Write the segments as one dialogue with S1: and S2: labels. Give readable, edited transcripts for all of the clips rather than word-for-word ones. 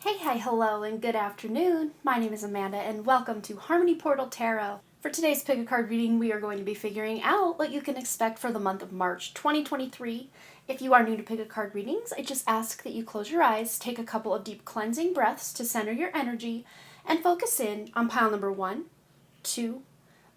S1: Hey, hi, hello, and good afternoon. My name is Amanda, and welcome to Harmony Portal Tarot. For today's pick a card reading, we are going to be figuring out what you can expect for the month of March 2023. If you are new to pick a card readings, I just ask that you close your eyes, take a couple of deep cleansing breaths to center your energy, and focus in on pile number 1, 2,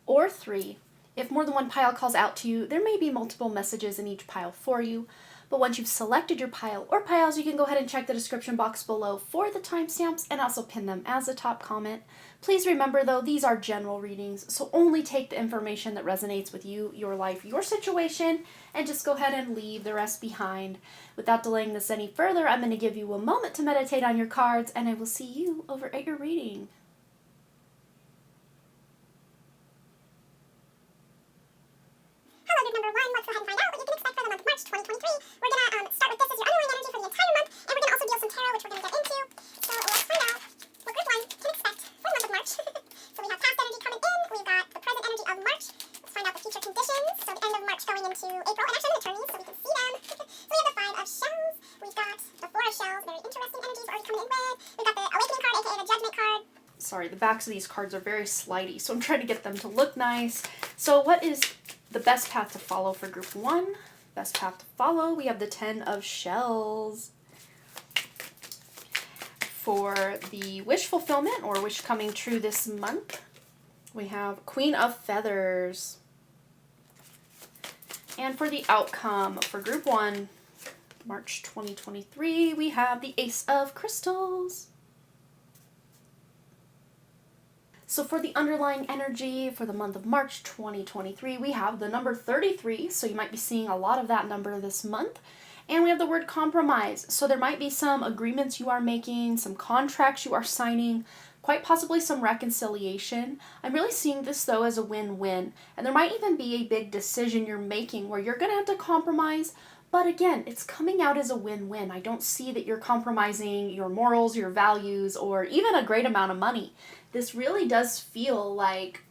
S1: or 3. If more than one pile calls out to you, there may be multiple messages in each pile for you. But once you've selected your pile or piles, you can go ahead and check the description box below for the timestamps and also pin them as a top comment. Please remember though, these are general readings, so only take the information that resonates with you, your life, your situation, and just go ahead and leave the rest behind. Without delaying this any further, I'm going to give you a moment to meditate on your cards, and I will see you over at your reading.
S2: Hello, group number 1. Let's go ahead and find out what you can expect for the month of March 2023. We're going to start with this as your underlying energy for the entire month, and we're going to also deal some tarot, which we're going to get into. So let's find out what group 1 can expect for the month of March. So we have past energy coming in, we've got the present energy of March. Let's find out the future conditions. So the end of March going into April, and actually I'm going to turn these so we can see them. So we have the 5 of shells, we've got the 4 of shells, very interesting energies already coming in red. We've got the awakening card, aka the judgment card.
S1: Sorry, the backs of these cards are very slidey, so I'm trying to get them to look nice. So what is the best path to follow for group 1? Best path to follow, we have the 10 of shells. For the wish fulfillment or wish coming true this month, we have Queen of Feathers. And for the outcome for group 1, March 2023, we have the Ace of Crystals. So for the underlying energy for the month of March 2023, we have the number 33, so you might be seeing a lot of that number this month. And we have the word compromise, so there might be some agreements you are making, some contracts you are signing, quite possibly some reconciliation. I'm really seeing this though as a win-win, and there might even be a big decision you're making where you're going to have to compromise. But again, it's coming out as a win-win. I don't see that you're compromising your morals, your values, or even a great amount of money. This really does feel like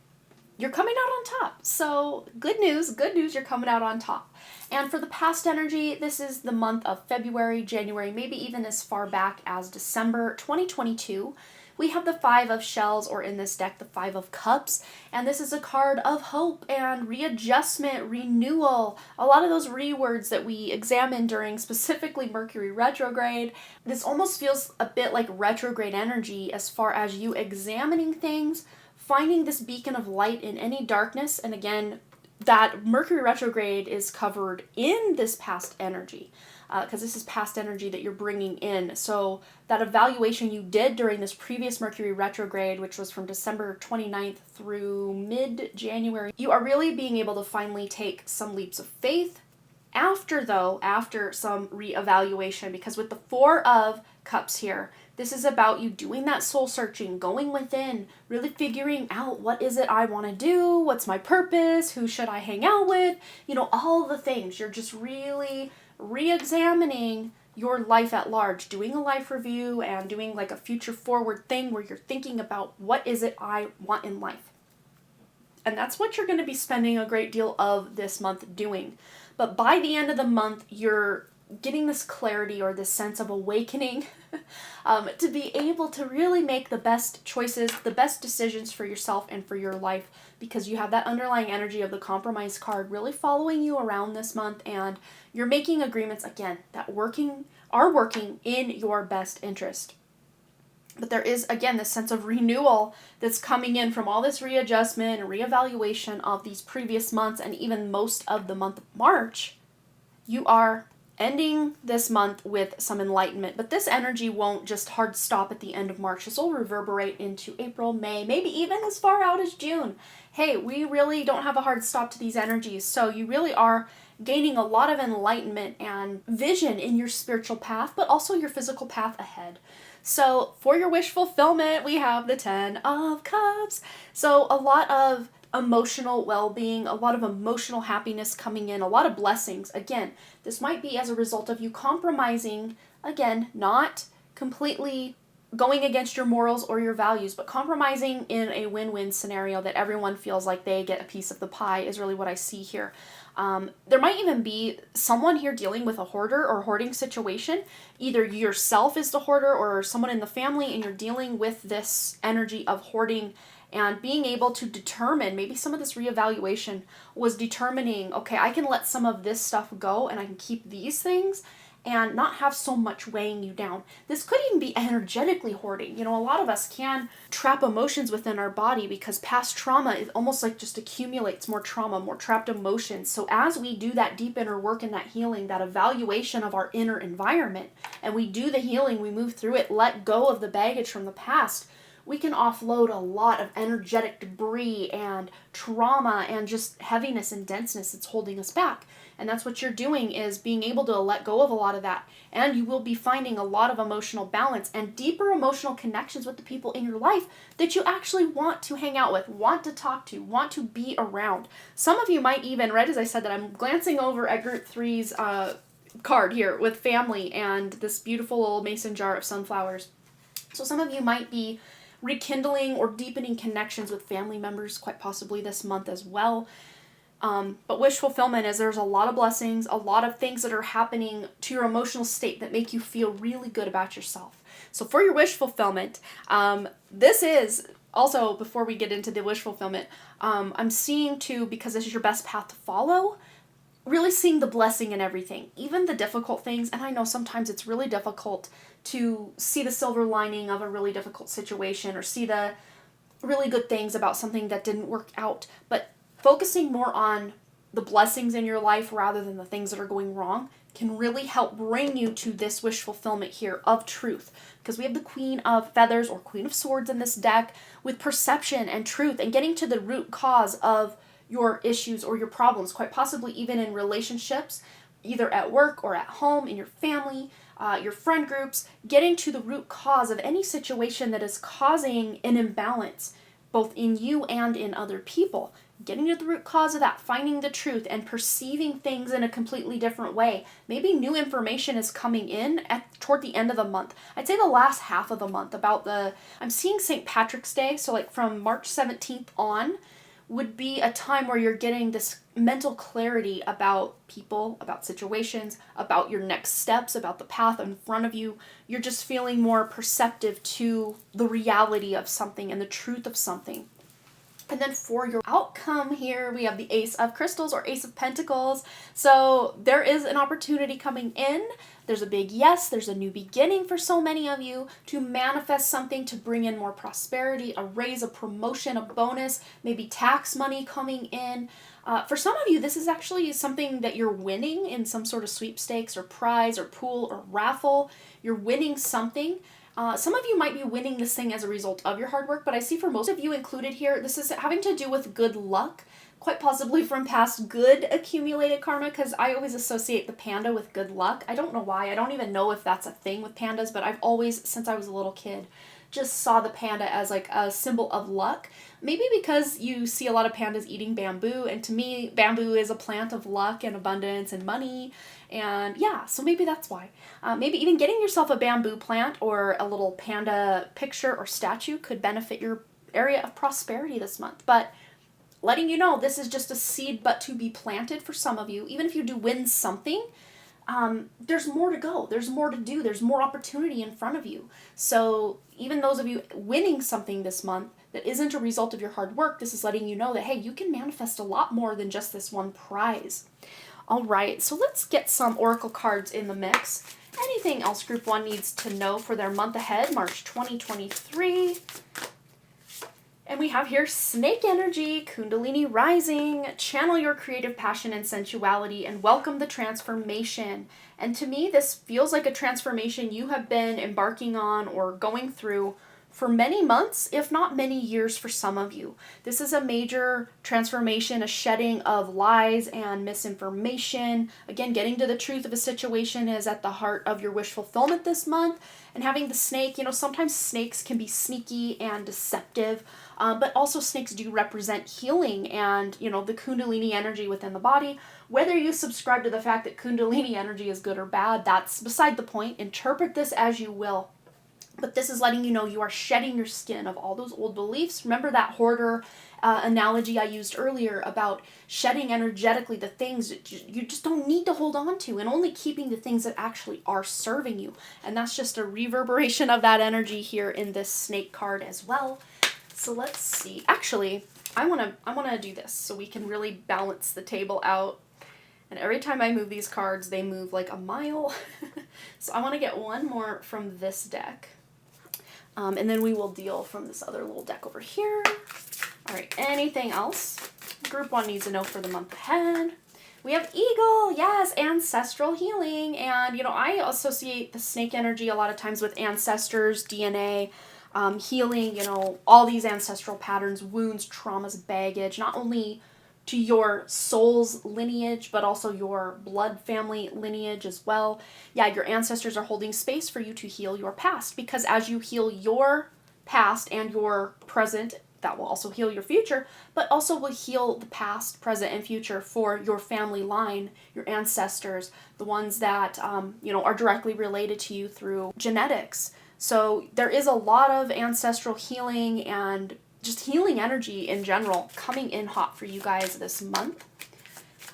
S1: you're coming out on top. So good news, you're coming out on top. And for the past energy, this is the month of February, January, maybe even as far back as December 2022. We have the 5 of shells, or in this deck, the 5 of cups, and this is a card of hope and readjustment, renewal, a lot of those words that we examined during specifically Mercury retrograde. This almost feels a bit like retrograde energy as far as you examining things, finding this beacon of light in any darkness, and again, that Mercury retrograde is covered in this past energy. Because this is past energy that you're bringing in. So that evaluation you did during this previous Mercury retrograde, which was from December 29th through mid-January, you are really being able to finally take some leaps of faith after some reevaluation, because with the 4 of cups here, this is about you doing that soul searching, going within, really figuring out what is it I want to do, what's my purpose, who should I hang out with, all the things. You're just really re-examining your life at large, doing a life review and doing like a future forward thing where you're thinking about what is it I want in life. And that's what you're going to be spending a great deal of this month doing. But by the end of the month, you're getting this clarity or this sense of awakening to be able to really make the best choices, the best decisions for yourself and for your life, because you have that underlying energy of the compromise card really following you around this month, and you're making agreements, again, that are working in your best interest. But there is, again, this sense of renewal that's coming in from all this readjustment and reevaluation of these previous months and even most of the month of March. You are ending this month with some enlightenment, but this energy won't just hard stop at the end of March. This will reverberate into April, May, maybe even as far out as June. Hey, we really don't have a hard stop to these energies, so you really are gaining a lot of enlightenment and vision in your spiritual path, but also your physical path ahead. So for your wish fulfillment, we have the 10 of Cups. So a lot of emotional well-being, a lot of emotional happiness coming in, a lot of blessings. Again, this might be as a result of you compromising, again, not completely going against your morals or your values, but compromising in a win-win scenario that everyone feels like they get a piece of the pie is really what I see here. There might even be someone here dealing with a hoarder or hoarding situation. Either yourself is the hoarder or someone in the family, and you're dealing with this energy of hoarding and being able to determine, maybe some of this reevaluation was determining, okay, I can let some of this stuff go and I can keep these things and not have so much weighing you down. This could even be energetically hoarding. You know, a lot of us can trap emotions within our body because past trauma is almost like just accumulates more trauma, more trapped emotions. So as we do that deep inner work and that healing, that evaluation of our inner environment, and we do the healing, we move through it, let go of the baggage from the past, we can offload a lot of energetic debris and trauma and just heaviness and denseness that's holding us back. And that's what you're doing, is being able to let go of a lot of that. And you will be finding a lot of emotional balance and deeper emotional connections with the people in your life that you actually want to hang out with, want to talk to, want to be around. Some of you might even, right as I said that, I'm glancing over at Group 3's card here with family and this beautiful little mason jar of sunflowers. So some of you might be rekindling or deepening connections with family members, quite possibly this month as well. But wish fulfillment is there's a lot of blessings, a lot of things that are happening to your emotional state that make you feel really good about yourself. So for your wish fulfillment, this is also, before we get into the wish fulfillment, I'm seeing too, because this is your best path to follow, really seeing the blessing in everything, even the difficult things. And I know sometimes it's really difficult to see the silver lining of a really difficult situation or see the really good things about something that didn't work out, but focusing more on the blessings in your life rather than the things that are going wrong can really help bring you to this wish fulfillment here of truth. Because we have the Queen of Feathers or Queen of Swords in this deck with perception and truth and getting to the root cause of your issues or your problems, quite possibly even in relationships, either at work or at home, in your family, your friend groups, getting to the root cause of any situation that is causing an imbalance, both in you and in other people. Getting to the root cause of that, finding the truth, and perceiving things in a completely different way. Maybe new information is coming in toward the end of the month. I'd say the last half of the month I'm seeing St. Patrick's Day, so like from March 17th on, would be a time where you're getting this mental clarity about people, about situations, about your next steps, about the path in front of you. You're just feeling more perceptive to the reality of something and the truth of something. And then for your outcome here, we have the Ace of Crystals or Ace of Pentacles. So there is an opportunity coming in. There's a big yes. There's a new beginning for so many of you to manifest something to bring in more prosperity, a raise, a promotion, a bonus, maybe tax money coming in. For some of you, this is actually something that you're winning in some sort of sweepstakes or prize or pool or raffle. You're winning something. Some of you might be winning this thing as a result of your hard work, but I see for most of you included here, this is having to do with good luck, quite possibly from past good accumulated karma, because I always associate the panda with good luck. I don't know why. I don't even know if that's a thing with pandas, but I've always, since I was a little kid, just saw the panda as like a symbol of luck. Maybe because you see a lot of pandas eating bamboo, and to me, bamboo is a plant of luck and abundance and money. And yeah, so maybe that's why. Maybe even getting yourself a bamboo plant or a little panda picture or statue could benefit your area of prosperity this month. But letting you know, this is just a seed but to be planted for some of you. Even if you do win something, there's more to go. There's more to do. There's more opportunity in front of you. So even those of you winning something this month that isn't a result of your hard work, this is letting you know that, hey, you can manifest a lot more than just this one prize. All right, so let's get some oracle cards in the mix. Anything else Group 1 needs to know for their month ahead, March 2023? And we have here Snake Energy, Kundalini Rising, channel your creative passion and sensuality, and welcome the transformation. And to me, this feels like a transformation you have been embarking on or going through for many months, if not many years for some of you. This is a major transformation, a shedding of lies and misinformation. Again, getting to the truth of a situation is at the heart of your wish fulfillment this month. And having the snake, sometimes snakes can be sneaky and deceptive, but also snakes do represent healing and, the Kundalini energy within the body. Whether you subscribe to the fact that Kundalini energy is good or bad, that's beside the point. Interpret this as you will. But this is letting you know you are shedding your skin of all those old beliefs. Remember that hoarder analogy I used earlier about shedding energetically the things that you just don't need to hold on to, and only keeping the things that actually are serving you. And that's just a reverberation of that energy here in this snake card as well. So let's see. Actually, I wanna do this so we can really balance the table out. And every time I move these cards, they move like a mile. So I want to get one more from this deck. And then we will deal from this other little deck over here. All right, anything else Group 1 needs to know for the month ahead? We have Eagle, yes, ancestral healing. And, you know, I associate the snake energy a lot of times with ancestors, DNA, healing, you know, all these ancestral patterns, wounds, traumas, baggage, not only to your soul's lineage, but also your blood family lineage as well. Yeah, your ancestors are holding space for you to heal your past, because as you heal your past and your present, that will also heal your future, but also will heal the past, present, and future for your family line, your ancestors, the ones that, you know, are directly related to you through genetics. So there is a lot of ancestral healing and just healing energy in general coming in hot for you guys this month.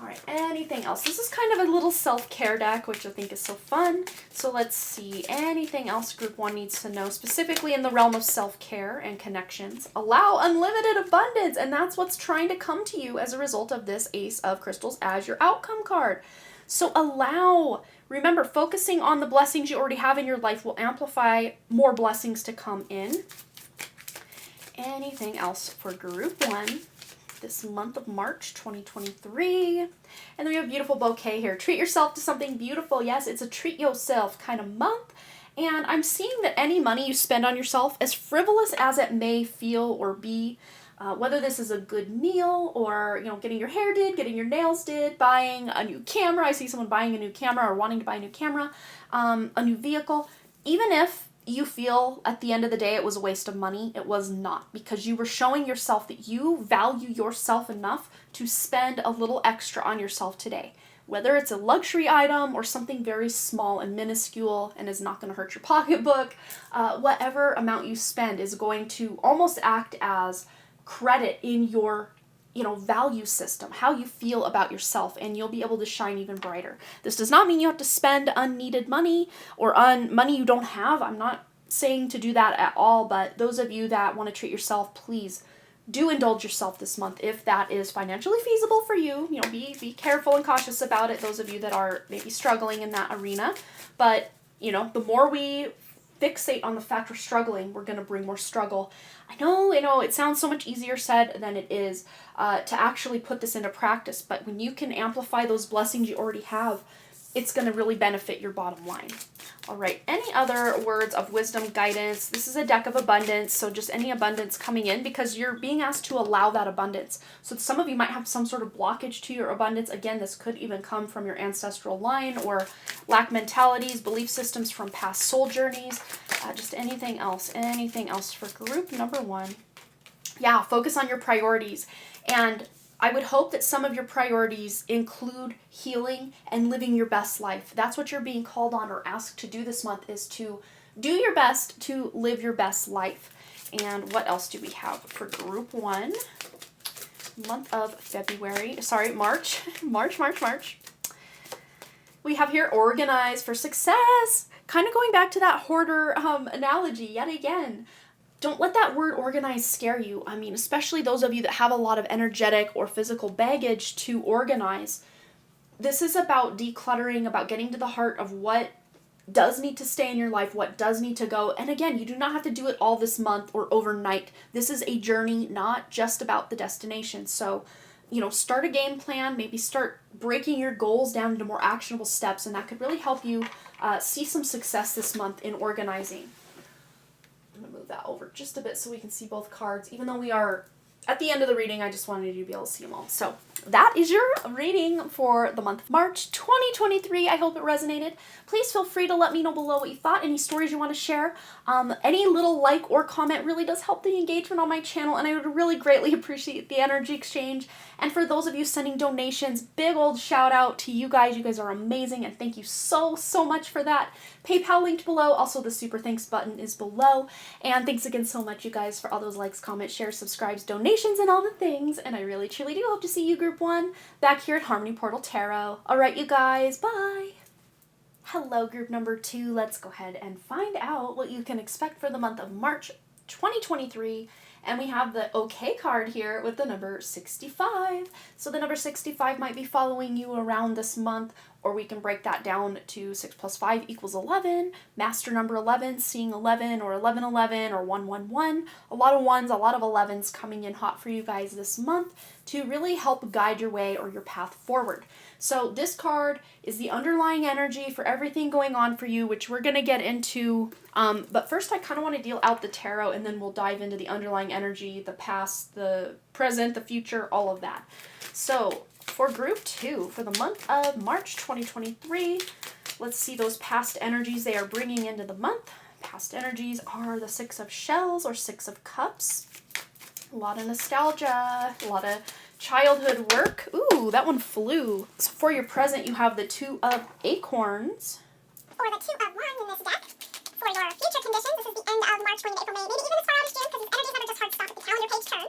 S1: All right, anything else? This is kind of a little self-care deck, which I think is so fun. So let's see, anything else Group 1 needs to know, specifically in the realm of self-care and connections. Allow unlimited abundance, and that's what's trying to come to you as a result of this Ace of Crystals as your outcome card. So allow, remember, focusing on the blessings you already have in your life will amplify more blessings to come in. Anything else for Group 1 this month of March 2023? And then we have a beautiful bouquet here. Treat yourself to something beautiful. Yes, it's a treat yourself kind of month. And I'm seeing that any money you spend on yourself, as frivolous as it may feel or be, whether this is a good meal or, you know, getting your hair did, getting your nails did, buying a new camera. I see someone buying a new camera or wanting to buy a new camera, a new vehicle. Even if you feel at the end of the day it was a waste of money, it was not, because you were showing yourself that you value yourself enough to spend a little extra on yourself today. Whether it's a luxury item or something very small and minuscule and is not going to hurt your pocketbook, whatever amount you spend is going to almost act as credit in your, you know, value system, how you feel about yourself, and you'll be able to shine even brighter. This does not mean you have to spend unneeded money or money you don't have. I'm not saying to do that at all, but those of you that want to treat yourself, please do indulge yourself this month if that is financially feasible for you. You know, be careful and cautious about it, those of you that are maybe struggling in that arena. But, you know, the more we fixate on the fact we're struggling, we're going to bring more struggle. I know, it sounds so much easier said than it is to actually put this into practice, but when you can amplify those blessings you already have, it's going to really benefit your bottom line. All right, any other words of wisdom, guidance? This is a deck of abundance, so just any abundance coming in, because you're being asked to allow that abundance. So some of you might have some sort of blockage to your abundance. Again, this could even come from your ancestral line or lack mentalities, belief systems from past soul journeys, just anything else for Group number 1. Yeah, focus on your priorities. And I would hope that some of your priorities include healing and living your best life. That's what you're being called on or asked to do this month, is to do your best to live your best life. And what else do we have for Group 1? Month of March. March. We have here organize for success. Kind of going back to that hoarder analogy yet again. Don't let that word organize scare you. I mean, especially those of you that have a lot of energetic or physical baggage to organize. This is about decluttering, about getting to the heart of what does need to stay in your life, what does need to go. And again, you do not have to do it all this month or overnight. This is a journey, not just about the destination. So, you know, start a game plan, maybe start breaking your goals down into more actionable steps, and that could really help you see some success this month in organizing. I'm going to move that over just a bit so we can see both cards. Even though we are at the end of the reading, I just wanted you to be able to see them all. So that is your reading for the month of March 2023. I hope it resonated. Please feel free to let me know below what you thought, any stories you want to share. Any little like or comment really does help the engagement on my channel, and I would really greatly appreciate the energy exchange. And for those of you sending donations, big old shout out to you guys. You guys are amazing, and thank you so much for that. PayPal linked below. Also, the super thanks button is below. And thanks again so much, you guys, for all those likes, comments, shares, subscribes, donations, and all the things. And I really, truly do hope to see you, Group 1, back here at Harmony Portal Tarot. All right, you guys, bye. Hello, Group number 2. Let's go ahead and find out what you can expect for the month of March 2023. And we have the OK card here with the number 65. So the number 65 might be following you around this month, or we can break that down to 6 plus 5 equals 11. Master number 11, seeing 11, or 1111, or 111. A lot of ones, a lot of 11s coming in hot for you guys this month to really help guide your way or your path forward. So this card is the underlying energy for everything going on for you, which we're going to get into. But first I kind of want to deal out the tarot, and then we'll dive into the underlying energy, the past, the present, the future, all of that. So for Group 2, for the month of March 2023, let's see those past energies they are bringing into the month. Past energies are the 6 of Shells or 6 of Cups. A lot of nostalgia, a lot of childhood work. Ooh, that one flew. So for your present, you have the 2 of Acorns.
S2: Or the 2 of Wands in this deck. For your future conditions, this is the end of March, going into April, May, maybe even as far out as June, because these energies never just hard stop at the calendar page turn.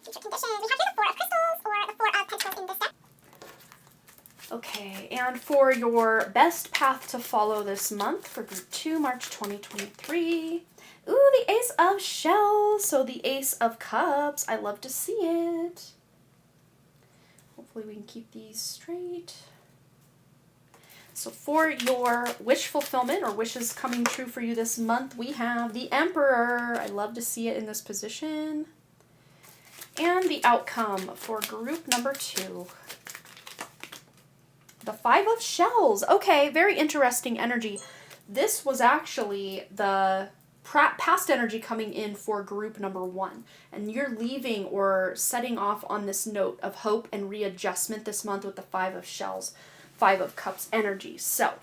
S2: Future conditions, we have here the 4 of Crystals, or the 4 of Pentacles in this deck.
S1: Okay, and for your best path to follow this month for Group 2, March 2023. Ooh, the Ace of Shells. So the Ace of Cups. I love to see it. Hopefully we can keep these straight. So for your wish fulfillment or wishes coming true for you this month, we have the Emperor. I love to see it in this position. And the outcome for Group number 2. The 5 of Shells. Okay, very interesting energy. This was actually the past energy coming in for Group number 1. And you're leaving or setting off on this note of hope and readjustment this month with the 5 of Shells, 5 of Cups energy. So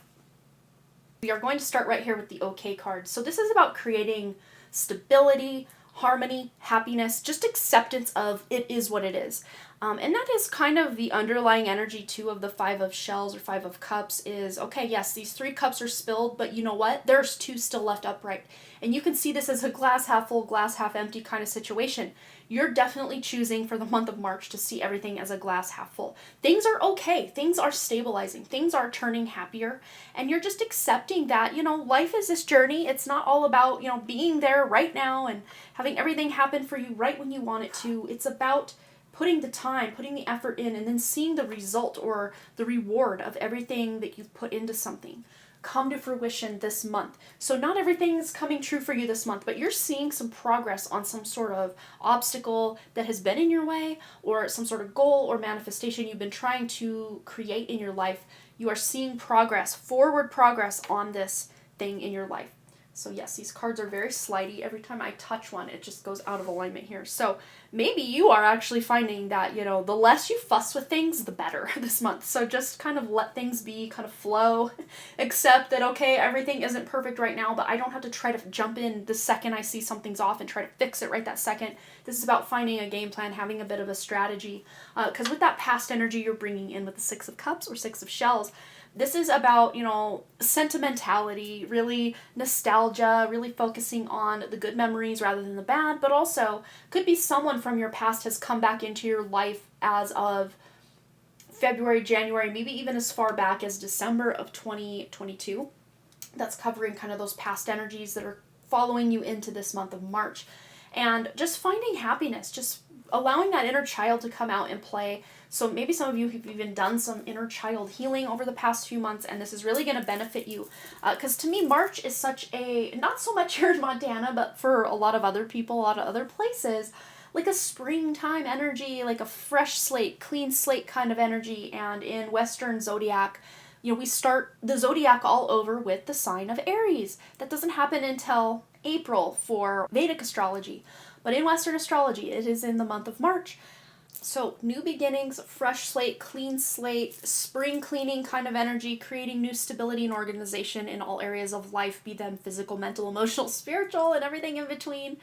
S1: we are going to start right here with the OK card. So this is about creating stability, harmony, happiness, just acceptance of it is what it is. And that is kind of the underlying energy too of the 5 of Shells or 5 of Cups is, okay, yes, these 3 cups are spilled, but you know what? There's 2 still left upright. And you can see this as a glass half full, glass half empty kind of situation. You're definitely choosing for the month of March to see everything as a glass half full. Things are okay. Things are stabilizing. Things are turning happier. And you're just accepting that, you know, life is this journey. It's not all about, you know, being there right now and having everything happen for you right when you want it to. It's about putting the time, putting the effort in, and then seeing the result or the reward of everything that you've put into something come to fruition this month. So not everything is coming true for you this month, but you're seeing some progress on some sort of obstacle that has been in your way or some sort of goal or manifestation you've been trying to create in your life. You are seeing progress, forward progress on this thing in your life. So yes, these cards are very slidey. Every time I touch one, it just goes out of alignment here. So maybe you are actually finding that, you know, the less you fuss with things, the better this month. So just kind of let things be, kind of flow, accept that, okay, everything isn't perfect right now, but I don't have to try to jump in the second I see something's off and try to fix it right that second. This is about finding a game plan, having a bit of a strategy. Because with that past energy you're bringing in with the 6 of Cups or 6 of Shells, this is about, you know, sentimentality, really nostalgia, really focusing on the good memories rather than the bad, but also could be someone from your past has come back into your life as of February, January, maybe even as far back as December of 2022. That's covering kind of those past energies that are following you into this month of March. And just finding happiness, just allowing that inner child to come out and play. So maybe some of you have even done some inner child healing over the past few months, and this is really going to benefit you. Because to me, March is such a, not so much here in Montana, but for a lot of other people, a lot of other places, like a springtime energy, like a fresh slate, clean slate kind of energy. And in Western zodiac, you know, we start the zodiac all over with the sign of Aries. That doesn't happen until April for Vedic astrology, but in Western astrology, it is in the month of March. So, new beginnings, fresh slate, clean slate, spring cleaning kind of energy, creating new stability and organization in all areas of life, be them physical, mental, emotional, spiritual, and everything in between.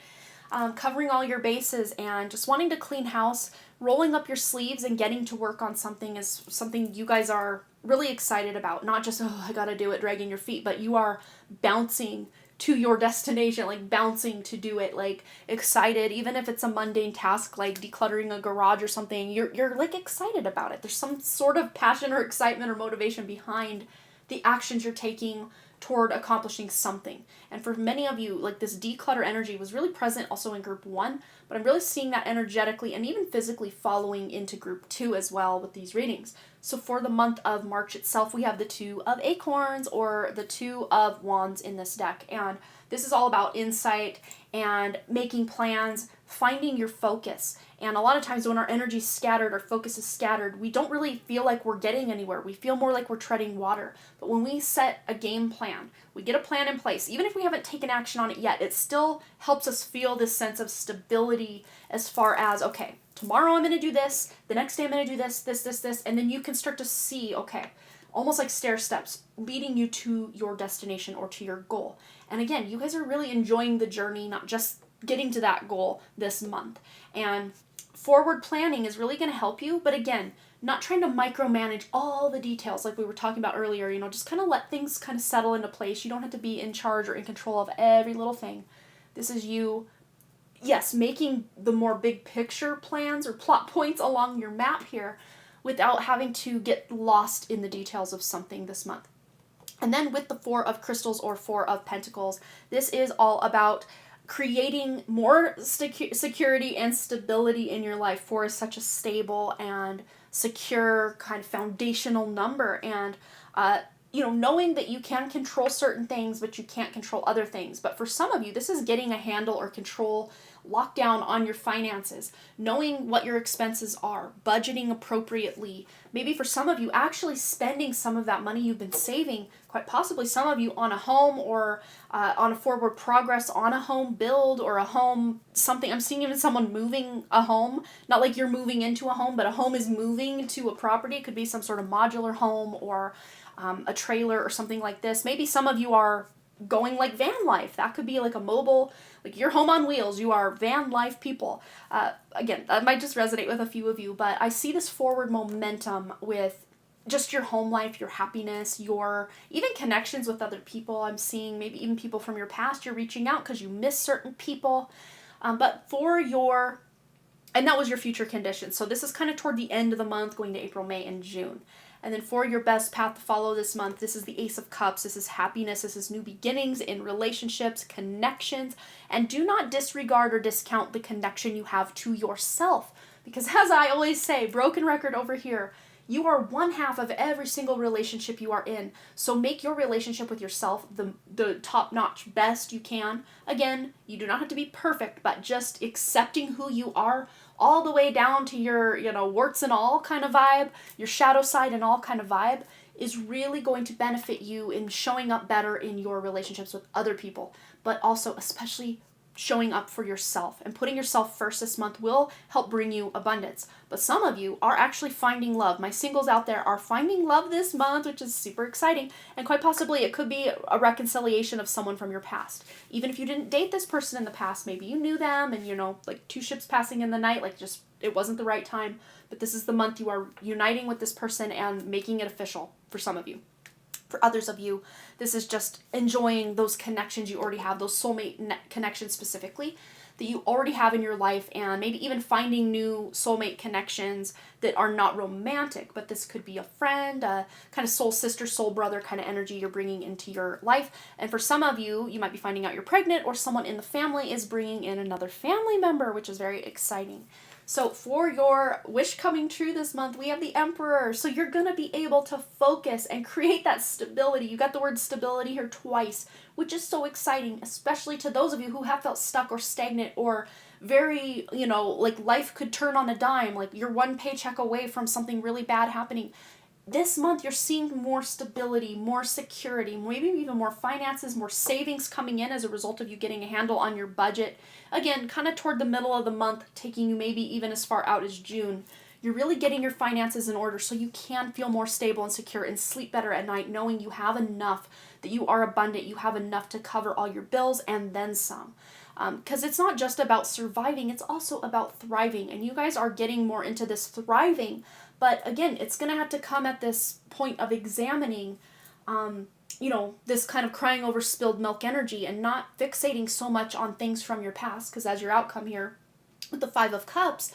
S1: Covering all your bases and just wanting to clean house, rolling up your sleeves and getting to work on something is something you guys are really excited about. Not just, oh, I gotta do it, dragging your feet, but you are bouncing to your destination, like bouncing to do it, like excited, even if it's a mundane task like decluttering a garage or something, you're like excited about it. There's some sort of passion or excitement or motivation behind the actions you're taking toward accomplishing something. And for many of you, like this declutter energy was really present also in group 1, but I'm really seeing that energetically and even physically following into group 2 as well with these readings. So for the month of March itself, we have the 2 of Acorns or the 2 of Wands in this deck. And this is all about insight and making plans, finding your focus. And a lot of times when our energy is scattered, our focus is scattered, we don't really feel like we're getting anywhere. We feel more like we're treading water. But when we set a game plan, we get a plan in place, even if we haven't taken action on it yet, it still helps us feel this sense of stability as far as, okay, tomorrow I'm going to do this, the next day I'm going to do this, and then you can start to see, okay, almost like stair steps leading you to your destination or to your goal. And again, you guys are really enjoying the journey, not just getting to that goal this month. And forward planning is really going to help you, but again, not trying to micromanage all the details like we were talking about earlier, just kind of let things kind of settle into place. You don't have to be in charge or in control of every little thing. This is you, yes, making the more big picture plans or plot points along your map here without having to get lost in the details of something this month. And then with the 4 of Crystals or 4 of Pentacles, this is all about creating more security and stability in your life. 4 is such a stable and secure kind of foundational number, and knowing that you can control certain things but you can't control other things. But for some of you, this is getting a handle or control, lockdown on your finances, knowing what your expenses are, budgeting appropriately. Maybe for some of you, actually spending some of that money you've been saving, quite possibly some of you, on a home or on a forward progress on a home build or a home something. I'm seeing even someone moving a home, not like you're moving into a home, but a home is moving to a property. It could be some sort of modular home or a trailer or something like this. Maybe some of you are going like van life. That could be like a mobile, like your home on wheels. You are van life people. Again, that might just resonate with a few of you, but I see this forward momentum with just your home life, your happiness, your even connections with other people. I'm seeing maybe even people from your past. You're reaching out because you miss certain people. But for your, and that was your future condition. So this is kind of toward the end of the month, going to April, May, and June. And then for your best path to follow this month, this is the Ace of Cups. This is happiness. This is new beginnings in relationships, connections. And do not disregard or discount the connection you have to yourself. Because as I always say, broken record over here, you are one half of every single relationship you are in. So make your relationship with yourself the top-notch best you can. Again, you do not have to be perfect, but just accepting who you are all the way down to your, warts and all kind of vibe, your shadow side and all kind of vibe, is really going to benefit you in showing up better in your relationships with other people, but also especially showing up for yourself. And putting yourself first this month will help bring you abundance. But some of you are actually finding love. My singles out there are finding love this month, which is super exciting. And quite possibly it could be a reconciliation of someone from your past. Even if you didn't date this person in the past, maybe you knew them and, like 2 ships passing in the night, like just it wasn't the right time. But this is the month you are uniting with this person and making it official for some of you. For others of you, this is just enjoying those connections you already have, those soulmate connections specifically, that you already have in your life, and maybe even finding new soulmate connections that are not romantic, but this could be a friend, a kind of soul sister, soul brother kind of energy you're bringing into your life. And for some of you, you might be finding out you're pregnant, or someone in the family is bringing in another family member, which is very exciting. So for your wish coming true this month, we have the Emperor. So you're going to be able to focus and create that stability. You got the word stability here twice, which is so exciting, especially to those of you who have felt stuck or stagnant or very, like life could turn on a dime, like you're one paycheck away from something really bad happening. this month you're seeing more stability, more security, maybe even more finances, more savings coming in as a result of you getting a handle on your budget. Again, kind of toward the middle of the month, taking you maybe even as far out as June. You're really getting your finances in order so you can feel more stable and secure and sleep better at night, knowing you have enough, that you are abundant, you have enough to cover all your bills and then some. Because it's not just about surviving, it's also about thriving. And you guys are getting more into this thriving. But again, it's going to have to come at this point of examining, this kind of crying over spilled milk energy and not fixating so much on things from your past. Because as your outcome here with the Five of Cups,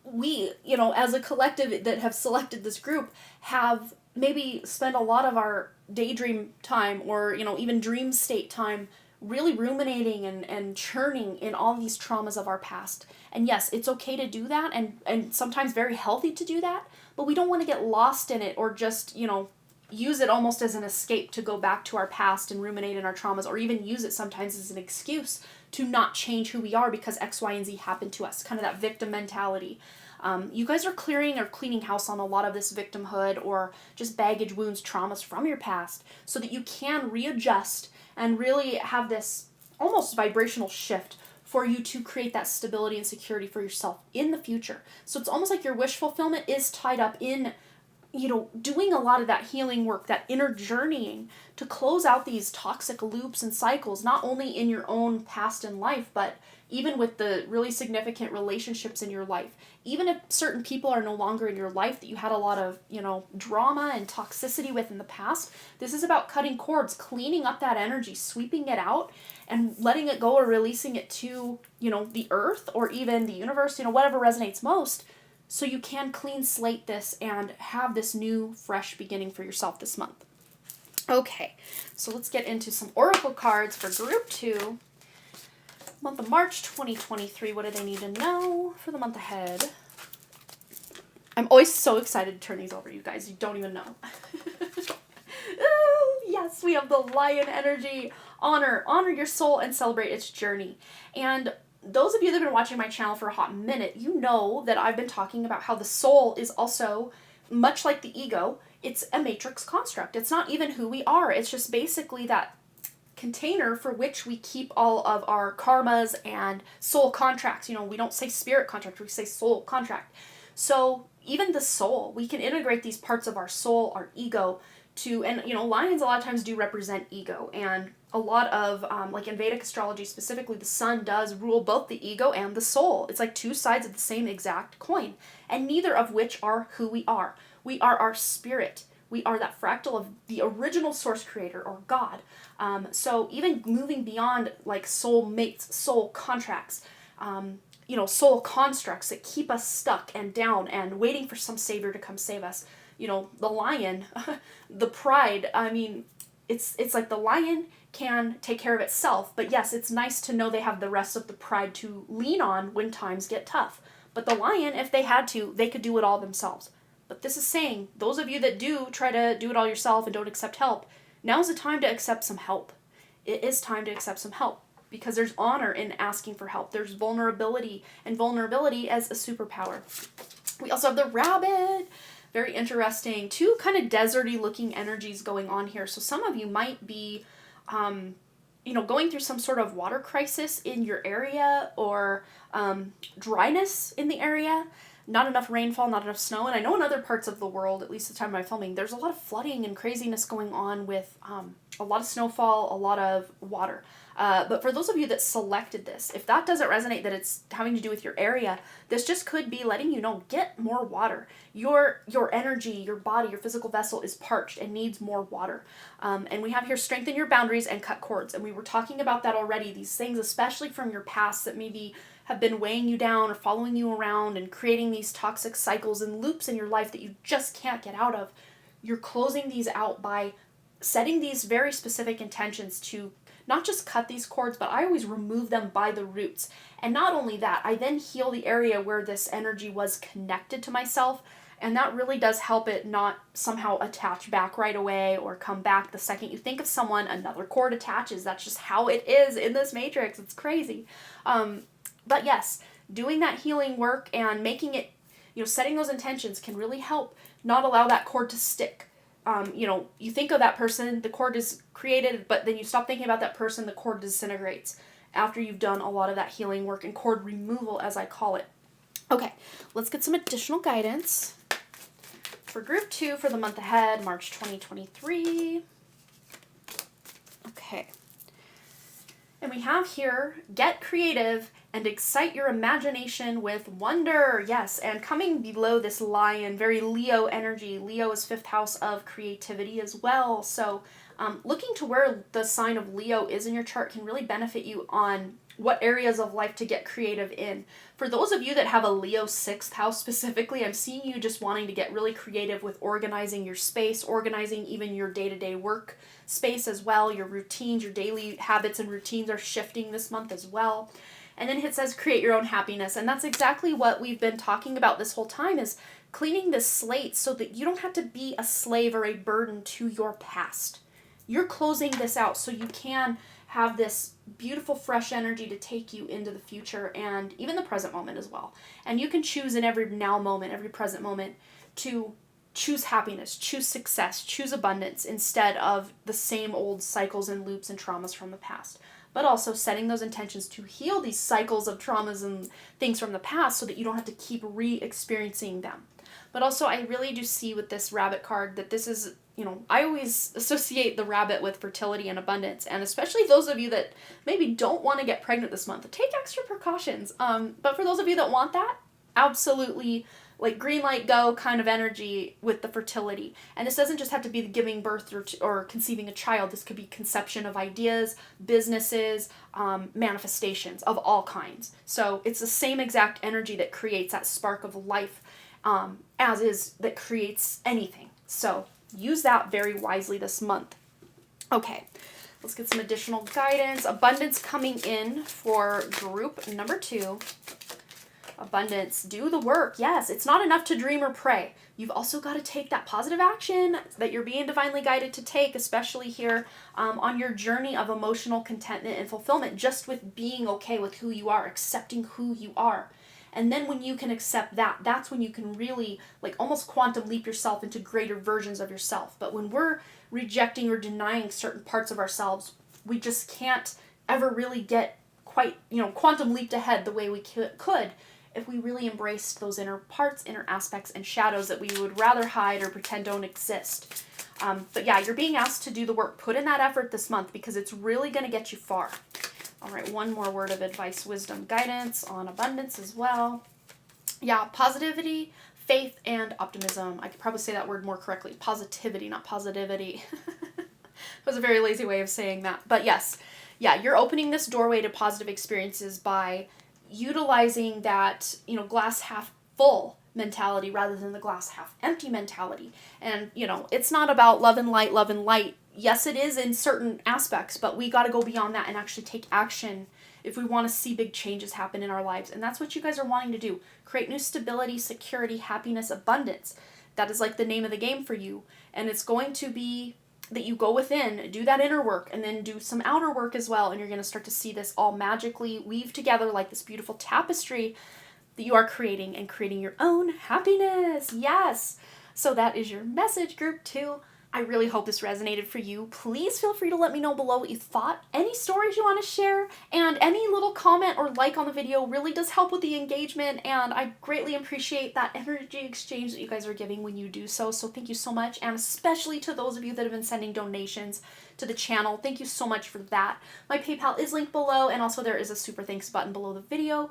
S1: we, as a collective that have selected this group, have maybe spent a lot of our daydream time or, even dream state time really ruminating and churning in all these traumas of our past. And yes, it's okay to do that and sometimes very healthy to do that, but we don't want to get lost in it or just, use it almost as an escape to go back to our past and ruminate in our traumas, or even use it sometimes as an excuse to not change who we are because X, Y, and Z happened to us. Kind of that victim mentality. You guys are clearing or cleaning house on a lot of this victimhood or just baggage, wounds, traumas from your past so that you can readjust and really have this almost vibrational shift for you to create that stability and security for yourself in the future. So it's almost like your wish fulfillment is tied up in, doing a lot of that healing work, that inner journeying to close out these toxic loops and cycles, not only in your own past and life, but even with the really significant relationships in your life. Even if certain people are no longer in your life that you had a lot of, drama and toxicity with in the past, this is about cutting cords, cleaning up that energy, sweeping it out, and letting it go or releasing it to, the earth or even the universe, whatever resonates most, so you can clean slate this and have this new, fresh beginning for yourself this month. Okay, so let's get into some oracle cards for group 2. Month of March 2023, what do they need to know for the month ahead? I'm always so excited to turn these over, you guys. You don't even know. Oh, yes, we have the lion energy. Honor your soul and celebrate its journey. And those of you that have been watching my channel for a hot minute, you know that I've been talking about how the soul is also, much like the ego, it's a matrix construct. It's not even who we are. It's just basically that container for which we keep all of our karmas and soul contracts. We don't say spirit contract, we say soul contract. So even the soul, we can integrate these parts of our soul, our ego, and lions a lot of times do represent ego, and a lot of like in Vedic astrology specifically, the sun does rule both the ego and the soul. It's like two sides of the same exact coin, and neither of which are who we are. We are our spirit. We are that fractal of the original source creator or God. So even moving beyond like soul mates, soul contracts, soul constructs that keep us stuck and down and waiting for some savior to come save us. The lion, the pride, it's like the lion can take care of itself, but yes, it's nice to know they have the rest of the pride to lean on when times get tough. But the lion, if they had to, they could do it all themselves. But this is saying, those of you that do try to do it all yourself and don't accept help, now's the time to accept some help. It is time to accept some help because there's honor in asking for help. There's vulnerability, and vulnerability as a superpower. We also have the rabbit. Very interesting. Two kind of deserty looking energies going on here. So some of you might be, going through some sort of water crisis in your area or dryness in the area. Not enough rainfall, not enough snow. And I know in other parts of the world, at least the time of my filming, there's a lot of flooding and craziness going on with a lot of snowfall, a lot of water. But for those of you that selected this, if that doesn't resonate, that it's having to do with your area, this just could be letting you know, get more water. Your energy, your body, your physical vessel is parched and needs more water. And we have here strengthen your boundaries and cut cords. And we were talking about that already, these things, especially from your past that maybe have been weighing you down or following you around and creating these toxic cycles and loops in your life that you just can't get out of. You're closing these out by setting these very specific intentions to not just cut these cords, but I always remove them by the roots. And not only that, I then heal the area where this energy was connected to myself, and that really does help it not somehow attach back right away or come back the second you think of someone, another cord attaches. That's just how it is in this matrix. It's crazy. But yes, doing that healing work and making it, setting those intentions can really help not allow that cord to stick. You think of that person, the cord is created, but then you stop thinking about that person, the cord disintegrates after you've done a lot of that healing work and cord removal, as I call it. Okay, let's get some additional guidance for group 2 for the month ahead, March 2023. Okay. And we have here, get creative and excite your imagination with wonder. Yes, and coming below this lion, very Leo energy. Leo is 5th house of creativity as well. So looking to where the sign of Leo is in your chart can really benefit you on what areas of life to get creative in. For those of you that have a Leo 6th house specifically, I'm seeing you just wanting to get really creative with organizing your space, organizing even your day-to-day work space as well. Your routines, your daily habits and routines are shifting this month as well. And then it says create your own happiness. And that's exactly what we've been talking about this whole time, is cleaning this slate so that you don't have to be a slave or a burden to your past. You're closing this out so you can have this beautiful fresh energy to take you into the future and even the present moment as well. And you can choose in every now moment, every present moment, to choose happiness, choose success, choose abundance instead of the same old cycles and loops and traumas from the past. But also setting those intentions to heal these cycles of traumas and things from the past so that you don't have to keep re-experiencing them. But also I really do see with this rabbit card that this is, I always associate the rabbit with fertility and abundance, and especially those of you that maybe don't want to get pregnant this month, take extra precautions. But for those of you that want that, absolutely, like green light go kind of energy with the fertility. And this doesn't just have to be giving birth or conceiving a child. This could be conception of ideas, businesses, manifestations of all kinds. So it's the same exact energy that creates that spark of life as is that creates anything. So use that very wisely this month. Okay, let's get some additional guidance. Abundance coming in for group number 2. Abundance, do the work. Yes, it's not enough to dream or pray. You've also got to take that positive action that you're being divinely guided to take, especially here on your journey of emotional contentment and fulfillment, just with being okay with who you are, accepting who you are. And then when you can accept that, that's when you can really almost quantum leap yourself into greater versions of yourself. But when we're rejecting or denying certain parts of ourselves, we just can't ever really get quite, quantum leaped ahead the way we could if we really embraced those inner parts, inner aspects, and shadows that we would rather hide or pretend don't exist. But yeah, you're being asked to do the work. Put in that effort this month because it's really going to get you far. All right, one more word of advice, wisdom, guidance on abundance as well. Yeah, positivity, faith, and optimism. I could probably say that word more correctly. Positivity, not positivity. It was a very lazy way of saying that. But yes, yeah, you're opening this doorway to positive experiences by utilizing that, glass half full mentality rather than the glass half empty mentality. And, it's not about love and light, love and light. Yes, it is in certain aspects, but we got to go beyond that and actually take action if we want to see big changes happen in our lives. And that's what you guys are wanting to do. Create new stability, security, happiness, abundance. That is like the name of the game for you. And it's going to be that you go within, do that inner work, and then do some outer work as well. And you're going to start to see this all magically weave together like this beautiful tapestry that you are creating and creating your own happiness. Yes. So that is your message, group 2. I really hope this resonated for you. Please feel free to let me know below what you thought, any stories you want to share, and any little comment or like on the video really does help with the engagement, and I greatly appreciate that energy exchange that you guys are giving when you do so. So thank you so much, and especially to those of you that have been sending donations to the channel. Thank you so much for that. My PayPal is linked below, and also there is a super thanks button below the video.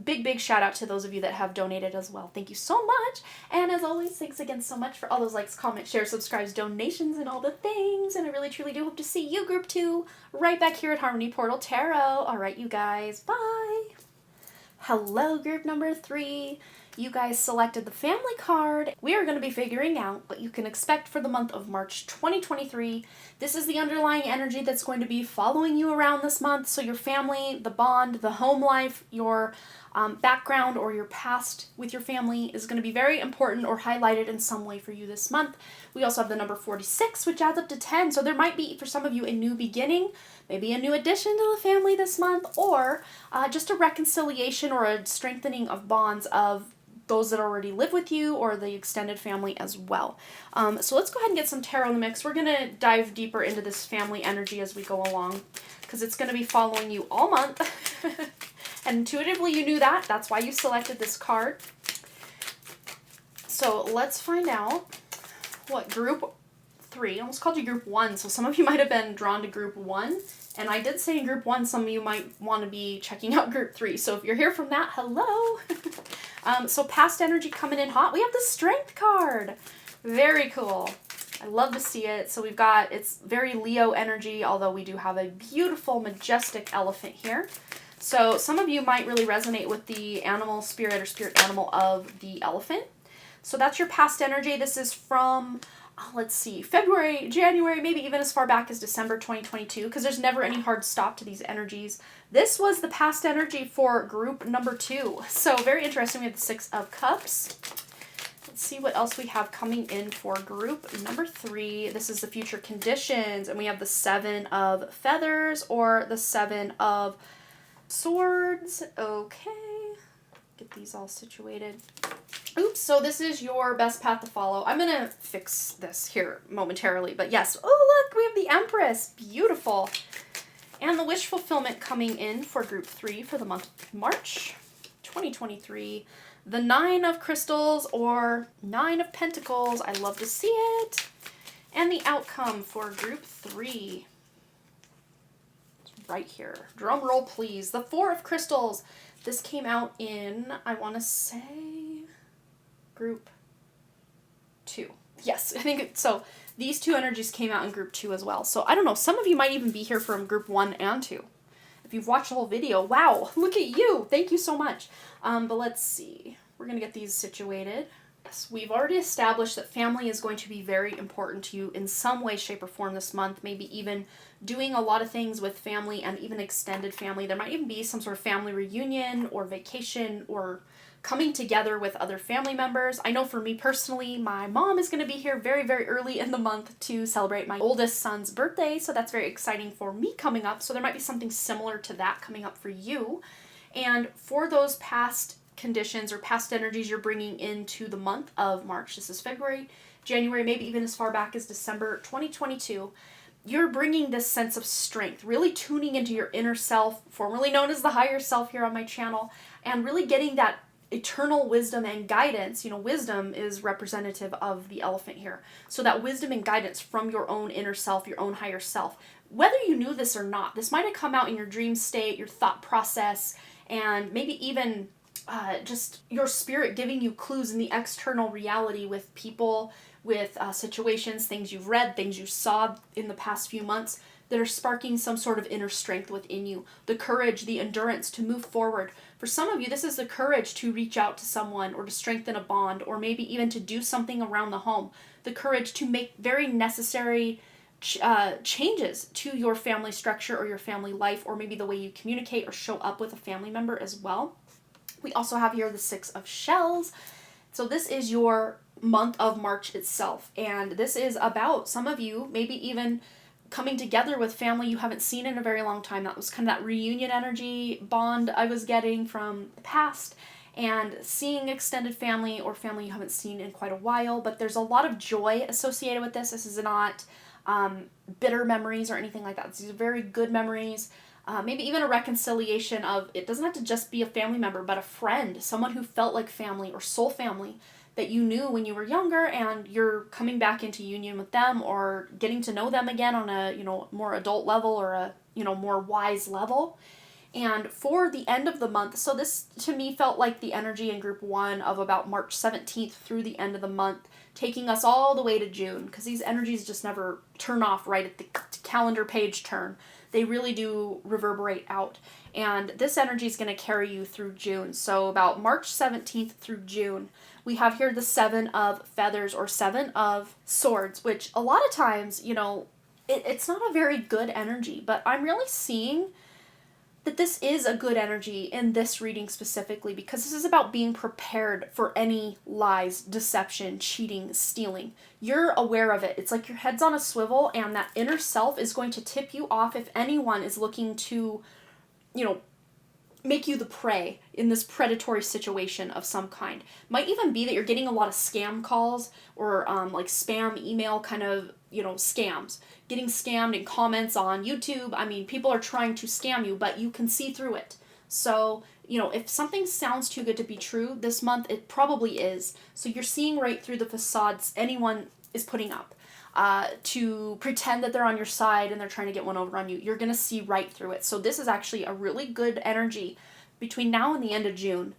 S1: Big shout out to those of you that have donated as well. Thank you so much, and as always, thanks again so much for all those likes, comments, shares, subscribes, donations, and all the things, and I really truly do hope to see you, group 2, right back here at Harmony Portal Tarot. Alright, you guys, bye! Hello, group number 3. You guys selected the family card. We are going to be figuring out what you can expect for the month of March 2023. This is the underlying energy that's going to be following you around this month. So your family, the bond, the home life, your background or your past with your family is going to be very important or highlighted in some way for you this month. We also have the number 46, which adds up to 10. So there might be, for some of you, a new beginning, maybe a new addition to the family this month, or just a reconciliation or a strengthening of bonds of those that already live with you or the extended family as well. So let's go ahead and get some tarot in the mix. We're going to dive deeper into this family energy as we go along because it's going to be following you all month. And intuitively you knew that. That's why you selected this card. So let's find out what group 3, I almost called you group 1, so some of you might have been drawn to group 1. And I did say in group 1, some of you might want to be checking out group 3. So if you're here from that, hello. So past energy coming in hot. We have the Strength card. Very cool. I love to see it. So we've got, it's very Leo energy, although we do have a beautiful, majestic elephant here. So some of you might really resonate with the animal spirit or spirit animal of the elephant. So that's your past energy. This is from, let's see, February, January, maybe even as far back as December 2022, because there's never any hard stop to these energies. This was the past energy for group number 2. So very interesting. We have the 6 of Cups. Let's see what else we have coming in for group number 3. This is the future conditions, and we have the 7 of Feathers or the 7 of Swords. Okay. Get these all situated. Oops, so this is your best path to follow. I'm going to fix this here momentarily, but yes. Oh, look, we have the Empress. Beautiful. And the wish fulfillment coming in for group 3 for the month of March 2023. The 9 of Crystals or 9 of Pentacles. I love to see it. And the outcome for group 3. It's right here. Drum roll, please. The 4 of Crystals. This came out in, I want to say, group 2. Yes, I think so. These 2 energies came out in group 2 as well. So I don't know, some of you might even be here from group 1 and 2. If you've watched the whole video, wow, look at you. Thank you so much. But let's see. We're going to get these situated. Yes, we've already established that family is going to be very important to you in some way, shape, or form this month. Maybe even doing a lot of things with family and even extended family. There might even be some sort of family reunion or vacation or coming together with other family members. I know for me personally, my mom is going to be here very, very early in the month to celebrate my oldest son's birthday, so that's very exciting for me coming up. So there might be something similar to that coming up for you. And for those past conditions or past energies you're bringing into the month of March, this is February, January, maybe even as far back as December 2022, you're bringing this sense of strength, really tuning into your inner self, formerly known as the higher self here on my channel, and really getting that eternal wisdom and guidance. You know, wisdom is representative of the elephant here. So that wisdom and guidance from your own inner self, your own higher self. Whether you knew this or not, this might have come out in your dream state, your thought process, and maybe even just your spirit giving you clues in the external reality with people, with situations, things you've read, things you saw in the past few months that are sparking some sort of inner strength within you. The courage, the endurance to move forward. For some of you, this is the courage to reach out to someone or to strengthen a bond or maybe even to do something around the home. The courage to make very necessary changes to your family structure or your family life, or maybe the way you communicate or show up with a family member as well. We also have here the 6 of Shells. So this is your month of March itself, and this is about some of you maybe even coming together with family you haven't seen in a very long time. That was kind of that reunion energy bond I was getting from the past, and seeing extended family or family you haven't seen in quite a while. But there's a lot of joy associated with this. This is not bitter memories or anything like that. These are very good memories. Maybe even a reconciliation of, it doesn't have to just be a family member, but a friend, someone who felt like family or soul family that you knew when you were younger, and you're coming back into union with them or getting to know them again on a, more adult level or a, more wise level. And for the end of the month, so this to me felt like the energy in group 1 of about March 17th through the end of the month, taking us all the way to June, because these energies just never turn off right at the calendar page turn. They really do reverberate out. And this energy is going to carry you through June. So about March 17th through June, we have here the 7 of Feathers or 7 of Swords, which a lot of times, it's not a very good energy, but I'm really seeing that this is a good energy in this reading specifically, because this is about being prepared for any lies, deception, cheating, stealing. You're aware of it. It's like your head's on a swivel, and that inner self is going to tip you off if anyone is looking to, make you the prey in this predatory situation of some kind. Might even be that you're getting a lot of scam calls or like spam email kind of, scams. Getting scammed in comments on YouTube. I mean, people are trying to scam you, but you can see through it. So, if something sounds too good to be true this month, it probably is. So you're seeing right through the facades anyone is putting up. To pretend that they're on your side and they're trying to get one over on you. You're going to see right through it. So this is actually a really good energy between now and the end of June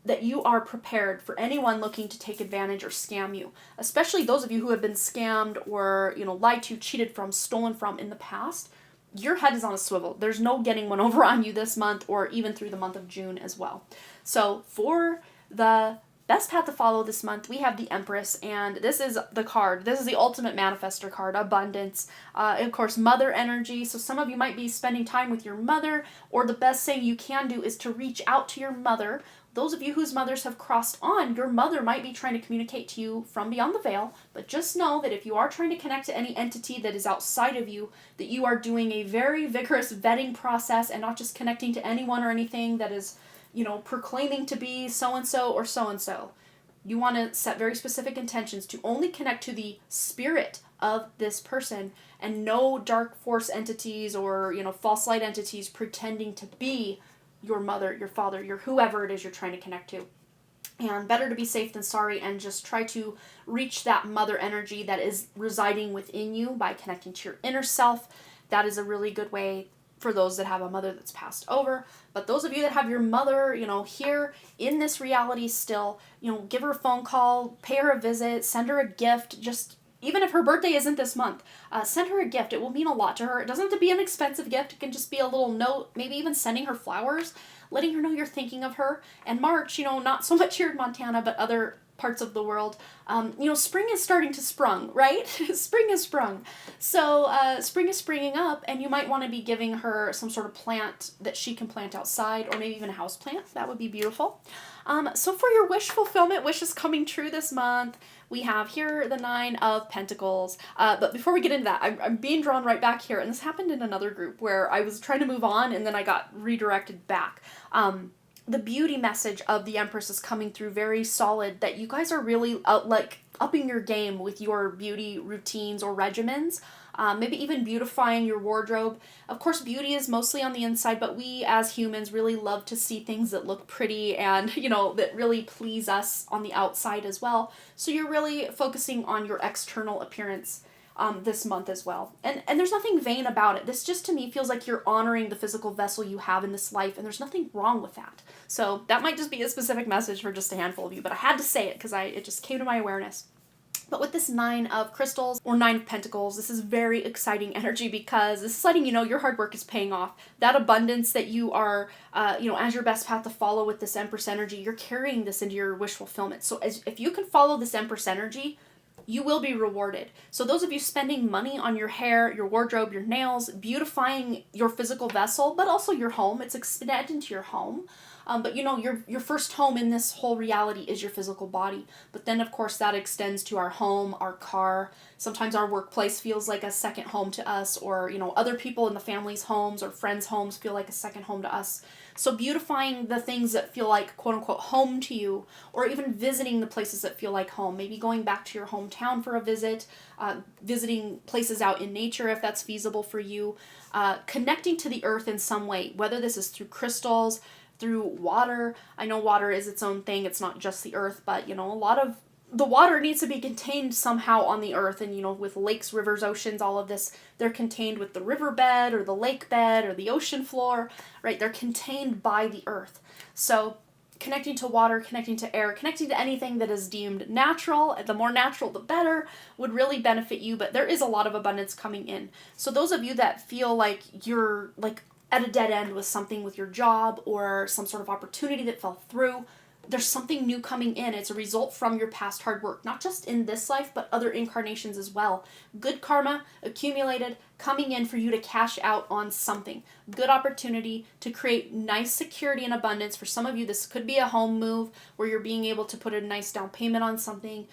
S1: that you are prepared for anyone looking to take advantage or scam you. Especially those of you who have been scammed or, lied to, cheated from, stolen from in the past. Your head is on a swivel. There's no getting one over on you this month or even through the month of June as well. So for the best path to follow this month, we have the Empress, and this is the card. This is the ultimate manifester card, abundance. Of course, mother energy. So some of you might be spending time with your mother, or the best thing you can do is to reach out to your mother. Those of you whose mothers have crossed on, your mother might be trying to communicate to you from beyond the veil, but just know that if you are trying to connect to any entity that is outside of you, that you are doing a very vigorous vetting process and not just connecting to anyone or anything that is proclaiming to be so-and-so or so-and-so. You want to set very specific intentions to only connect to the spirit of this person and no dark force entities or, false light entities pretending to be your mother, your father, your whoever it is you're trying to connect to. And better to be safe than sorry, and just try to reach that mother energy that is residing within you by connecting to your inner self. That is a really good way for those that have a mother that's passed over. But those of you that have your mother, here in this reality still, give her a phone call, pay her a visit, send her a gift. Just, even if her birthday isn't this month, send her a gift. It will mean a lot to her. It doesn't have to be an expensive gift. It can just be a little note, maybe even sending her flowers, letting her know you're thinking of her. And March, not so much here in Montana, but other parts of the world, spring is starting to sprung, right? Spring is sprung. So spring is springing up, and you might want to be giving her some sort of plant that she can plant outside, or maybe even a house plant. That would be beautiful. So for your wish fulfillment, wishes coming true this month, we have here the 9 of Pentacles. But before we get into that, I'm being drawn right back here, and this happened in another group where I was trying to move on, and then I got redirected back. The beauty message of the Empress is coming through very solid, that you guys are really upping your game with your beauty routines or regimens, maybe even beautifying your wardrobe. Of course, beauty is mostly on the inside, but we as humans really love to see things that look pretty and, that really please us on the outside as well. So you're really focusing on your external appearance this month as well. And there's nothing vain about it. This just to me feels like you're honoring the physical vessel you have in this life, and there's nothing wrong with that. So that might just be a specific message for just a handful of you, but I had to say it because it just came to my awareness. But with this 9 of Crystals, or 9 of Pentacles, this is very exciting energy because this is letting you know your hard work is paying off. That abundance that you are, as your best path to follow with this Empress energy, you're carrying this into your wish fulfillment. So if you can follow this Empress energy, you will be rewarded. So those of you spending money on your hair, your wardrobe, your nails, beautifying your physical vessel, but also your home, it's extended into your home. But your first home in this whole reality is your physical body. But then, of course, that extends to our home, our car. Sometimes our workplace feels like a second home to us, or, other people in the family's homes or friends' homes feel like a second home to us. So beautifying the things that feel like, quote unquote, home to you, or even visiting the places that feel like home. Maybe going back to your hometown for a visit, visiting places out in nature if that's feasible for you, connecting to the earth in some way, whether this is through crystals, through water. I know water is its own thing. It's not just the earth, but, a lot of the water needs to be contained somehow on the earth. And, with lakes, rivers, oceans, all of this, they're contained with the riverbed or the lake bed or the ocean floor, right? They're contained by the earth. So connecting to water, connecting to air, connecting to anything that is deemed natural, the more natural, the better, would really benefit you. But there is a lot of abundance coming in. So those of you that feel like you're at a dead end with something with your job or some sort of opportunity that fell through, there's something new coming in. It's a result from your past hard work, not just in this life, but other incarnations as well. Good karma accumulated, coming in for you to cash out on something. Good opportunity to create nice security and abundance. For some of you, this could be a home move where you're being able to put a nice down payment on something.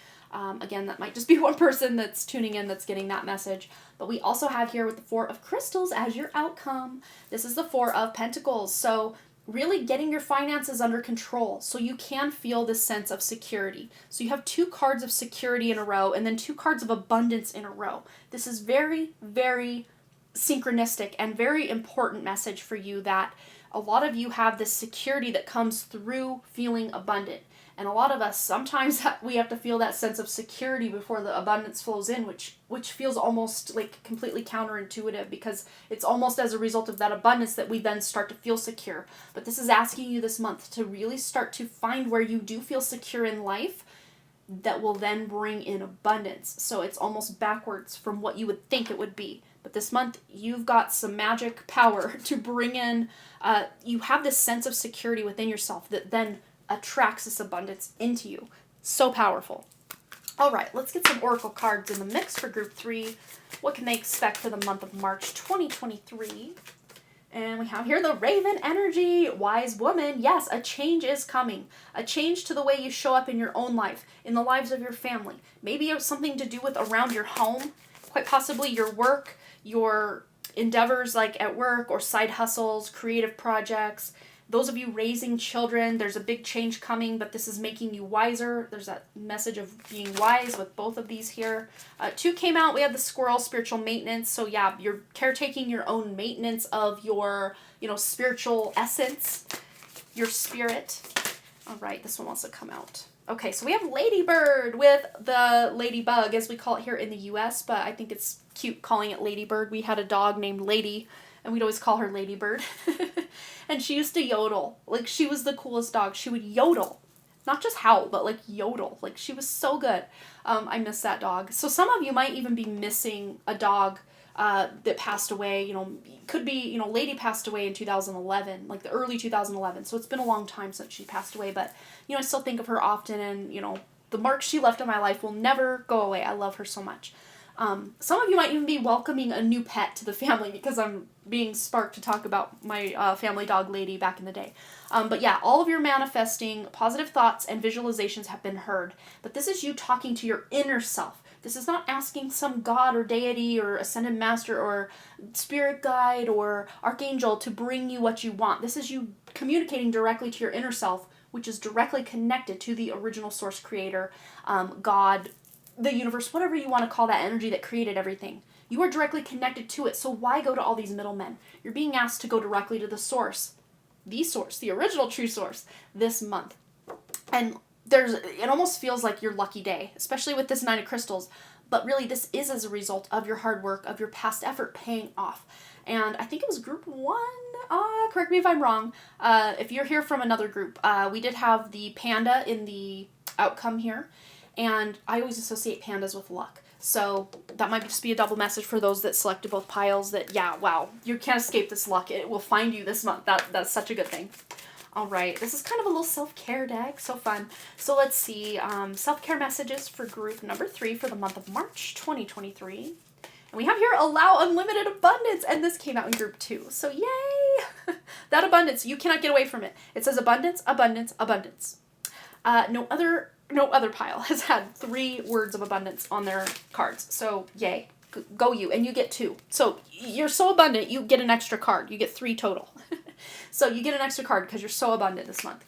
S1: Again, that might just be one person that's tuning in that's getting that message. But we also have here with the 4 of Crystals as your outcome. This is the 4 of Pentacles. So really getting your finances under control so you can feel this sense of security. So you have 2 cards of security in a row and then 2 cards of abundance in a row. This is very, very synchronistic and very important message for you, that a lot of you have this security that comes through feeling abundant. And a lot of us, sometimes we have to feel that sense of security before the abundance flows in, which feels almost like completely counterintuitive, because it's almost as a result of that abundance that we then start to feel secure. But this is asking you this month to really start to find where you do feel secure in life that will then bring in abundance. So it's almost backwards from what you would think it would be. But this month, you've got some magic power to bring in, you have this sense of security within yourself that then attracts this abundance into you. So powerful. All right, let's get some oracle cards in the mix for group 3. What can they expect for the month of March 2023? And we have here the Raven energy, wise woman. Yes, a change is coming. A change to the way you show up in your own life, in the lives of your family. Maybe it's something to do with around your home, quite possibly your work, your endeavors like at work or side hustles, creative projects. Those of you raising children, there's a big change coming, but this is making you wiser. There's that message of being wise with both of these here. 2 came out. We have the squirrel, spiritual maintenance. So yeah, you're caretaking your own maintenance of your, spiritual essence, your spirit. All right, this one wants to come out. Okay, so we have ladybird with the ladybug, as we call it here in the U.S., but I think it's cute calling it ladybird. We had a dog named Lady, and we'd always call her Ladybird. And she used to yodel. Like, she was the coolest dog. She would yodel. Not just howl, but, like, yodel. Like, she was so good. I miss that dog. So some of you might even be missing a dog that passed away. Could be, Lady passed away in 2011, like the early 2011. So it's been a long time since she passed away. But, I still think of her often. And, the mark she left in my life will never go away. I love her so much. Some of you might even be welcoming a new pet to the family, because I'm being sparked to talk about my family dog Lady back in the day. But yeah, all of your manifesting positive thoughts and visualizations have been heard. But this is you talking to your inner self. This is not asking some god or deity or ascended master or spirit guide or archangel to bring you what you want. This is you communicating directly to your inner self, which is directly connected to the original source creator, God, the universe, whatever you want to call that energy that created everything. You are directly connected to it, so why go to all these middlemen? You're being asked to go directly to the source, the original true source, this month. And it almost feels like your lucky day, especially with this 9 of crystals, but really this is as a result of your hard work, of your past effort paying off. And I think it was group 1, correct me if I'm wrong, if you're here from another group, we did have the panda in the outcome here. And I always associate pandas with luck. So that might just be a double message for those that selected both piles, that, yeah, wow, you can't escape this luck. It will find you this month. That's such a good thing. All right, this is kind of a little self-care deck. So fun. So let's see. Self-care messages for group number 3 for the month of March 2023. And we have here allow unlimited abundance. And this came out in group 2. So yay! That abundance, you cannot get away from it. It says abundance, abundance, abundance. No other pile has had 3 words of abundance on their cards. So, yay. Go you. And you get 2. So, you're so abundant, you get an extra card. You get 3 total. So, you get an extra card because you're so abundant this month.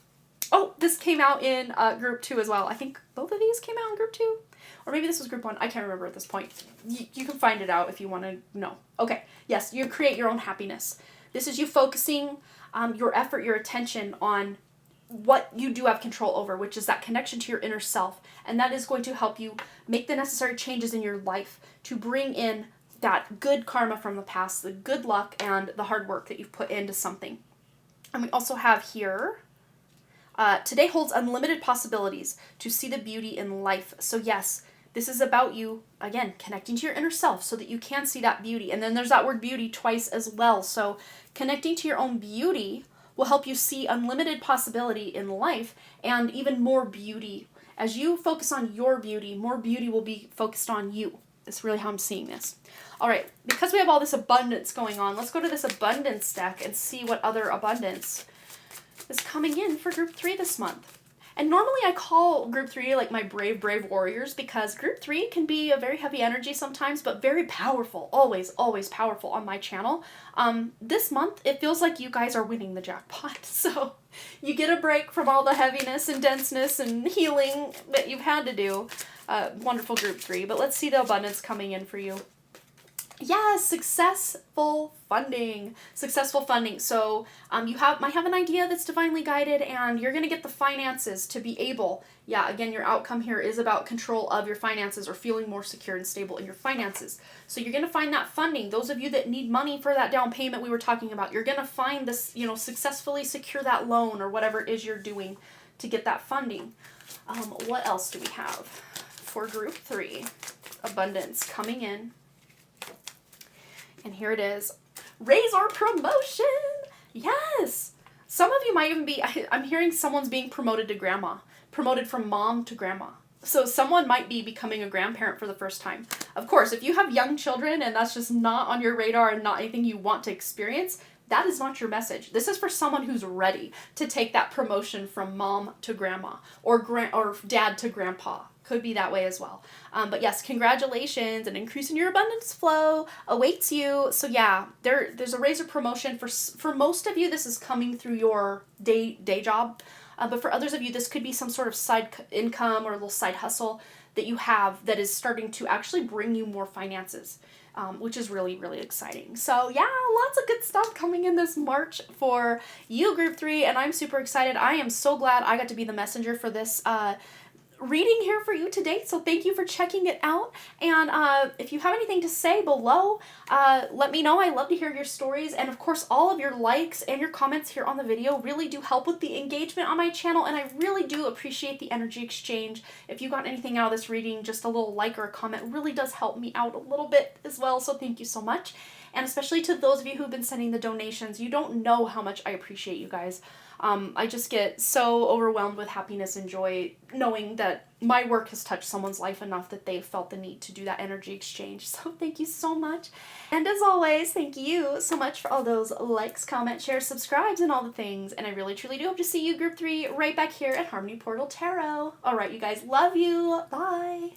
S1: Oh, this came out in group 2 as well. I think both of these came out in group 2. Or maybe this was group 1. I can't remember at this point. You can find it out if you want to know. Okay. Yes, you create your own happiness. This is you focusing your effort, your attention on what you do have control over, which is that connection to your inner self. And that is going to help you make the necessary changes in your life to bring in that good karma from the past, the good luck, and the hard work that you've put into something. And we also have here, today holds unlimited possibilities to see the beauty in life. So yes, this is about you, again, connecting to your inner self so that you can see that beauty. And then there's that word beauty twice as well. So connecting to your own beauty will help you see unlimited possibility in life and even more beauty. As you focus on your beauty, more beauty will be focused on you. That's really how I'm seeing this. All right, because we have all this abundance going on, let's go to this abundance deck and see what other abundance is coming in for group 3 this month. And normally I call group 3 like my brave, brave warriors because group 3 can be a very heavy energy sometimes, but very powerful. Always, always powerful on my channel. This month, it feels like you guys are winning the jackpot. So you get a break from all the heaviness and denseness and healing that you've had to do. Wonderful group 3. But let's see the abundance coming in for you. Yes, successful funding. Successful funding. So you might have an idea that's divinely guided, and you're going to get the finances to be able, again, your outcome here is about control of your finances or feeling more secure and stable in your finances. So you're going to find that funding. Those of you that need money for that down payment we were talking about, you're going to find this, successfully secure that loan or whatever it is you're doing to get that funding. What else do we have for group 3? Abundance coming in. And here it is. Raise or promotion. Yes. Some of you might even be, I'm hearing someone's being promoted to grandma. Promoted from mom to grandma. So someone might be becoming a grandparent for the first time. Of course, if you have young children and that's just not on your radar and not anything you want to experience, that is not your message. This is for someone who's ready to take that promotion from mom to grandma or dad to grandpa. Could be that way as well. But yes, congratulations. An increase in your abundance flow awaits you. So yeah, there's a raise or promotion. For most of you, this is coming through your day job. But for others of you, this could be some sort of side income or a little side hustle that you have that is starting to actually bring you more finances, which is really, really exciting. So yeah, lots of good stuff coming in this March for you, group 3, and I'm super excited. I am so glad I got to be the messenger for this reading here for you today, so thank you for checking it out. And if you have anything to say below, let me know. I love to hear your stories, and of course all of your likes and your comments here on the video really do help with the engagement on my channel, and I really do appreciate the energy exchange. If you got anything out of this reading, just a little like or a comment really does help me out a little bit as well, so thank you so much. And especially to those of you who've been sending the donations, you don't know how much I appreciate you guys. I just get so overwhelmed with happiness and joy knowing that my work has touched someone's life enough that they've felt the need to do that energy exchange. So thank you so much. And as always, thank you so much for all those likes, comments, shares, subscribes, and all the things. And I really, truly do hope to see you, group 3, right back here at Harmony Portal Tarot. All right, you guys, love you. Bye.